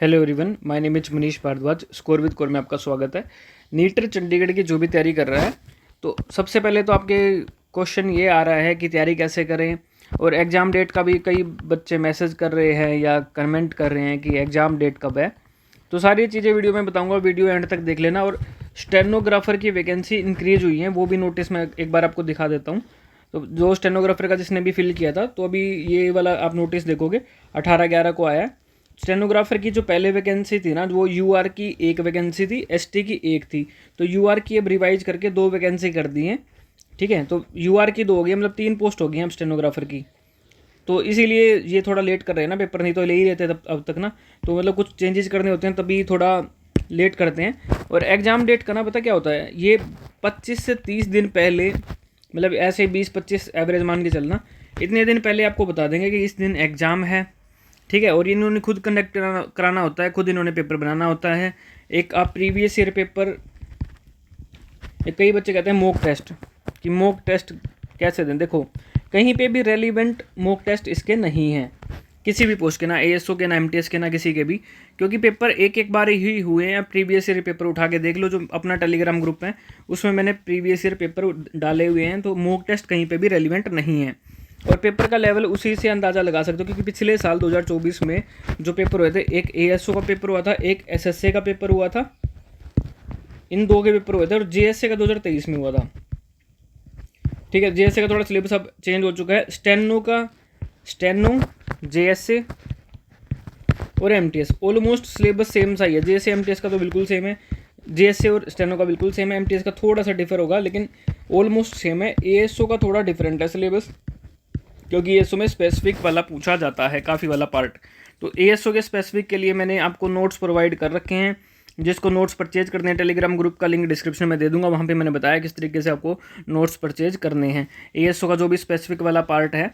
Hello everyone, my name is Manish Bhardwaj. Score with core में आपका स्वागत है। नीटर चंडीगढ़ की जो भी तैयारी कर रहा है, तो सबसे पहले तो आपके क्वेश्चन ये आ रहा है कि तैयारी कैसे करें, और एग्ज़ाम डेट का भी कई बच्चे मैसेज कर रहे हैं या कमेंट कर रहे हैं कि एग्ज़ाम डेट कब है। तो सारी चीज़ें वीडियो में बताऊंगा, वीडियो एंड तक देख लेना। और स्टेनोग्राफर की वैकेंसी इंक्रीज हुई है, वो भी नोटिस मैं एक बार आपको दिखा देता हूँ। तो जो स्टेनोग्राफर का जिसने भी फिल किया था, तो अभी ये वाला आप नोटिस देखोगे 18/11 को आया है। स्टेनोग्राफर की जो पहले वैकेंसी थी ना, वो यूआर की एक वैकेंसी थी, एसटी की एक थी। तो यूआर की अब रिवाइज करके 2 वैकेंसी कर दी हैं। ठीक है, तो यूआर की 2 हो गई, मतलब 3 पोस्ट हो गई हैं अब स्टेनोग्राफर की। तो इसीलिए ये थोड़ा लेट कर रहे हैं ना पेपर, नहीं तो ले ही रहते तब अब तक ना। तो मतलब कुछ चेंजेस करने होते हैं तभी थोड़ा लेट करते हैं। और एग्ज़ाम डेट का ना पता क्या होता है, ये 25 से 30 दिन पहले, मतलब ऐसे 20-25 एवरेज मान के चलना, इतने दिन पहले आपको बता देंगे कि इस दिन एग्ज़ाम है। ठीक है, और इन्होंने खुद कंडक्ट कराना होता है, खुद इन्होंने पेपर बनाना होता है। एक आप प्रीवियस ईयर पेपर, कई बच्चे कहते हैं मॉक टेस्ट, कि मॉक टेस्ट कैसे दें। देखो, कहीं पे भी रेलिवेंट मॉक टेस्ट इसके नहीं हैं, किसी भी पोस्ट के, ना एएसओ के, ना एमटीएस के, ना किसी के भी। क्योंकि पेपर एक एक बार ही हुए हैं। प्रीवियस ईयर पेपर उठा के देख लो, जो अपना टेलीग्राम ग्रुप है उसमें मैंने प्रीवियस ईयर पेपर डाले हुए हैं। तो मॉक टेस्ट कहीं पे भी रेलिवेंट नहीं है, और पेपर का लेवल उसी से अंदाज़ा लगा सकते हो। क्योंकि पिछले साल 2024 में जो पेपर हुए थे, एक एएसओ का पेपर हुआ था, एक एसएसए का पेपर हुआ था, इन 2 के पेपर हुए थे। और जीएसए का 2023 में हुआ था। ठीक है, जीएसए का थोड़ा सिलेबस अब चेंज हो चुका है। स्टेनो, जेएसए और एमटीएस ऑलमोस्ट सिलेबस सेम सा ही है। जेएसए एमटीएस का तो बिल्कुल सेम है, जेएसए और स्टेनो का बिल्कुल सेम है। एमटीएस का थोड़ा सा डिफर होगा, लेकिन ऑलमोस्ट सेम है। एएसओ का थोड़ा डिफरेंट है सिलेबस, क्योंकि एएसओ में स्पेसिफिक वाला पूछा जाता है, काफ़ी वाला पार्ट। तो एएसओ के स्पेसिफिक के लिए मैंने आपको नोट्स प्रोवाइड कर रखे हैं। जिसको नोट्स परचेज करने हैं, टेलीग्राम ग्रुप का लिंक डिस्क्रिप्शन में दे दूंगा, वहाँ पे मैंने बताया किस तरीके से आपको नोट्स परचेज करने हैं एएसओ का जो भी स्पेसिफिक वाला पार्ट है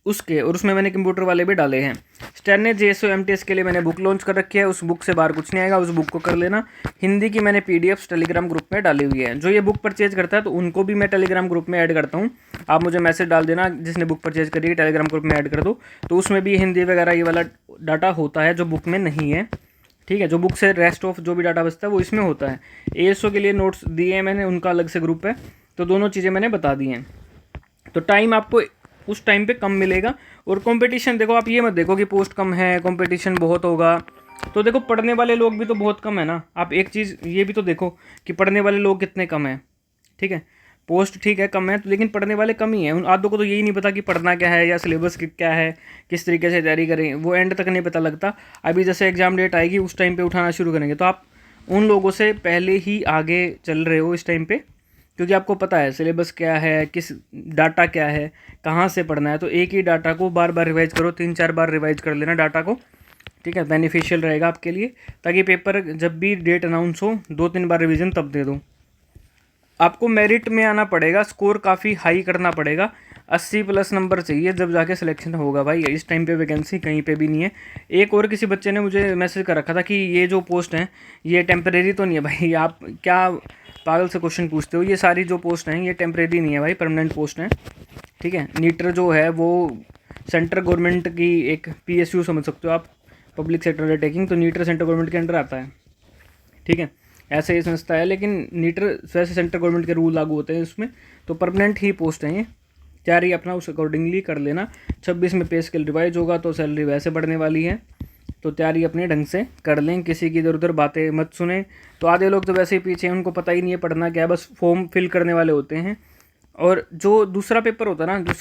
उसके। और उसमें मैंने कंप्यूटर वाले भी डाले हैं। स्टैने जेएसओ एमटीएस के लिए मैंने बुक लॉन्च कर रखी है, उस बुक से बाहर कुछ नहीं आएगा, उस बुक को कर लेना। हिंदी की मैंने पीडीएफ टेलीग्राम ग्रुप में डाली हुई है। जो ये बुक परचेज करता है तो उनको भी मैं टेलीग्राम ग्रुप में ऐड करता हूँ। आप मुझे मैसेज डाल देना, जिसने बुक परचेज करी है टेलीग्राम ग्रुप में ऐड कर दो, तो उसमें भी हिंदी वगैरह ये वाला डाटा होता है जो बुक में नहीं है। ठीक है, जो बुक से रेस्ट ऑफ जो भी डाटा बचता है वो इसमें होता है। एएसओ के लिए नोट्स दिए हैं मैंने, उनका अलग से ग्रुप है। तो दोनों चीज़ें मैंने बता दी हैं। तो टाइम आपको उस टाइम पे कम मिलेगा। और कंपटीशन देखो, आप ये मत देखो कि पोस्ट कम है, कंपटीशन बहुत होगा। तो देखो, पढ़ने वाले लोग भी तो बहुत कम है ना। आप एक चीज़ ये भी तो देखो कि पढ़ने वाले लोग कितने कम हैं। ठीक है, पोस्ट ठीक है कम है, तो लेकिन पढ़ने वाले कम ही हैं। उन आधों को तो यही नहीं पता कि पढ़ना क्या है या सिलेबस क्या है, किस तरीके से तैयारी करें, वो एंड तक नहीं पता लगता। अभी जैसे एग्ज़ाम डेट आएगी उस टाइम पे उठाना शुरू करेंगे, तो आप उन लोगों से पहले ही आगे चल रहे हो इस टाइम पे, क्योंकि आपको पता है सिलेबस क्या है, किस डाटा क्या है, कहाँ से पढ़ना है। तो एक ही डाटा को बार बार रिवाइज करो, 3-4 बार रिवाइज कर लेना डाटा को। ठीक है, बेनिफिशियल रहेगा आपके लिए, ताकि पेपर जब भी डेट अनाउंस हो 2-3 बार रिवीजन तब दे दो। आपको मेरिट में आना पड़ेगा, स्कोर काफ़ी हाई करना पड़ेगा, 80+ नंबर चाहिए जब जाके सिलेक्शन होगा भाई। इस टाइम पे वैकेंसी कहीं पे भी नहीं है। एक और किसी बच्चे ने मुझे मैसेज कर रखा था कि ये जो पोस्ट हैं ये टेम्परेरी तो नहीं है भाई। आप क्या पागल से क्वेश्चन पूछते हो, ये सारी जो पोस्ट हैं ये टेम्परेरी नहीं है भाई, परमानेंट पोस्ट हैं। ठीक है, नीटर जो है वो सेंट्रल गवर्नमेंट की एक पीएसयू समझ सकते हो आप, पब्लिक सेक्टर अंडरटेकिंग। तो नीटर सेंट्रल गवर्नमेंट के अंडर आता है। ठीक है, ऐसे ही संस्था है, लेकिन नीटर वैसे सेंट्रल गवर्नमेंट के रूल लागू होते हैं उसमें। तो परमानेंट ही पोस्ट हैं ये। तैयारी अपना उस अकॉर्डिंगली कर लेना। 26 में पे स्केल रिवाइज होगा तो सैलरी वैसे बढ़ने वाली है, तो तैयारी अपने ढंग से कर लें, किसी की इधर उधर बातें मत सुने। तो आधे लोग तो वैसे ही पीछे हैं, उनको पता ही नहीं है पढ़ना क्या है, बस फॉर्म फिल करने वाले होते हैं। और जो दूसरा पेपर होता है ना, जो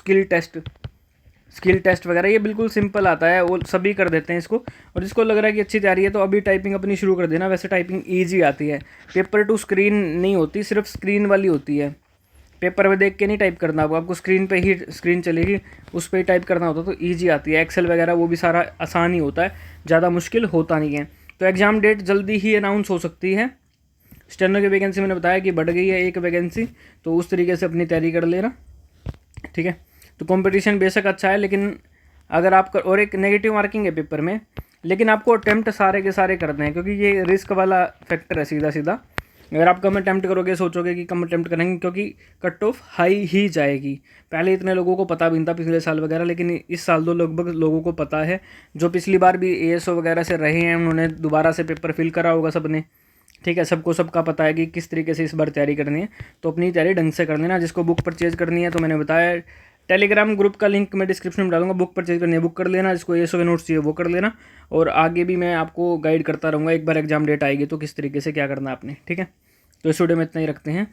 स्किल टेस्ट वगैरह, ये बिल्कुल सिंपल आता है, वो सभी कर देते हैं इसको। और जिसको लग रहा है कि अच्छी तैयारी है तो अभी टाइपिंग अपनी शुरू कर देना। वैसे टाइपिंग ईजी आती है, पेपर टू स्क्रीन नहीं होती, सिर्फ स्क्रीन वाली होती है। पेपर में देख के नहीं टाइप करना, आपको स्क्रीन पे ही स्क्रीन चलेगी, उस पर ही टाइप करना होता, तो ईजी आती है। एक्सेल वगैरह वो भी सारा आसान ही होता है, ज़्यादा मुश्किल होता नहीं है। तो एग्ज़ाम डेट जल्दी ही अनाउंस हो सकती है। स्टेनो की वैकेंसी मैंने बताया कि बढ़ गई है एक वैकेंसी, तो उस तरीके से अपनी तैयारी कर लेना। ठीक है, तो कंपटीशन बेशक अच्छा है, लेकिन अगर आप और एक नेगेटिव मार्किंग है पेपर में, लेकिन आपको अटेम्प्ट सारे के सारे करने हैं, क्योंकि ये रिस्क वाला फैक्टर है सीधा सीधा। अगर आप कम अटैम्प्ट करोगे सोचोगे कि कम अटैम्प्ट करेंगे, क्योंकि कट ऑफ हाई ही जाएगी। पहले इतने लोगों को पता भी नहीं था पिछले साल वगैरह, लेकिन इस साल तो लगभग लोगों को पता है। जो पिछली बार भी एएसओ वगैरह से रहे हैं उन्होंने दोबारा से पेपर फिल करा होगा सबने, ठीक है। सबको सबका पता है कि किस तरीके से इस बार तैयारी करनी है। तो अपनी तैयारी ढंग से कर लेना। जिसको बुक परचेज़ करनी है तो मैंने बताया, टेलीग्राम ग्रुप का लिंक मैं डिस्क्रिप्शन में डालूंगा। बुक परचेज करनी है बुक कर लेना, जिसको एएसओ के नोट्स चाहिए वो कर लेना। और आगे भी मैं आपको गाइड करता रहूँगा, एक बार एग्जाम डेट आएगी तो किस तरीके से क्या करना है आपने, ठीक है। तो इस वीडियो में इतना ही रखते हैं।